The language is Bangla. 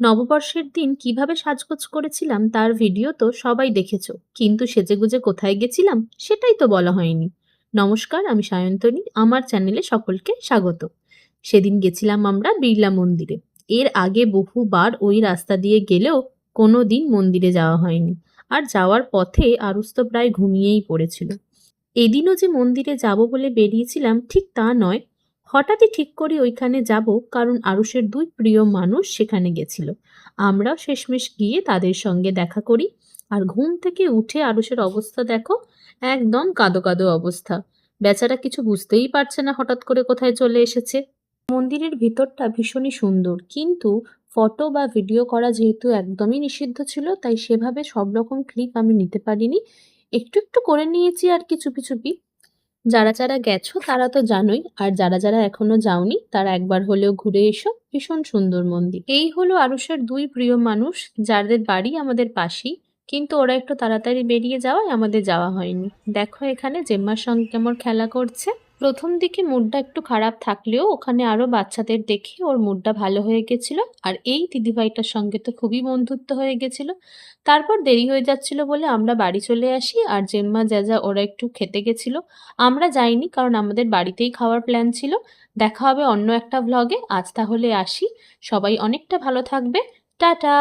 নববর্ষের দিন কিভাবে সাজগোজ করেছিলাম তার ভিডিও তো সবাই দেখেছো, কিন্তু সেজেগুজে কোথায় গেছিলাম সেটাই তো বলা হয়নি। নমস্কার, আমি সায়ন্তনী, আমার চ্যানেলে সকলকে স্বাগত। সেদিন গেছিলাম আমরা বিড়লা মন্দিরে। এর আগে বহুবার ওই রাস্তা দিয়ে গেলেও কোনো দিন মন্দিরে যাওয়া হয়নি। আর যাওয়ার পথে আরুষ তো প্রায় ঘুমিয়েই পড়েছিল। এদিনও যে মন্দিরে যাব বলে বেরিয়েছিলাম ঠিক তা নয়। হঠাৎই ঠিক করি ওইখানে যাব, কারণ আরুষের দুই প্রিয় মানুষ সেখানে গেছিল। আমরাও শেষমেশ গিয়ে তাদের সঙ্গে দেখা করি। আর ঘুম থেকে উঠে আরুষের অবস্থা দেখো, একদম কাঁদো কাঁদো অবস্থা। বেচারা কিছু বুঝতেই পারছে না হঠাৎ করে কোথায় চলে এসেছে। মন্দিরের ভিতরটা ভীষণই সুন্দর, কিন্তু ফটো বা ভিডিও করা যেহেতু একদমই নিষিদ্ধ ছিল, তাই সেভাবে সব রকম ক্লিপ আমি নিতে পারিনি। একটু একটু করে নিয়েছি আর কি, চুপি চুপি। যারা যারা গেছো তারা তো জানোই, আর যারা যারা এখনো যাওনি তারা একবার হলেও ঘুরে এসো। ভীষণ সুন্দর মন্দির। এই হলো আরুষের দুই প্রিয় মানুষ, যাদের বাড়ি আমাদের পাশেই, কিন্তু ওরা একটু তাড়াতাড়ি বেরিয়ে যাওয়ায় আমাদের যাওয়া হয়নি। দেখো এখানে জেম্মার সঙ্গে কেমন খেলা করছে। প্রথম দিকে মুডটা একটু খারাপ থাকলেও ওখানে আরো বাচ্চাদের দেখে ওর মুডটা ভালো হয়ে গেছিল। আর এই দিদিভাইটার সঙ্গে তো খুবই বন্ধুত্ব হয়ে গেছিল। তারপর দেরি হয়ে যাচ্ছিল বলে আমরা বাড়ি চলে আসি, আর জেম্মা যা ওরা একটু খেতে গেছিল। আমরা যাইনি, কারণ আমাদের বাড়িতেই খাওয়ার প্ল্যান ছিল। দেখা হবে অন্য একটা ভ্লগে। আজ তাহলে আসি। সবাই অনেকটা ভালো থাকবে। টাটা।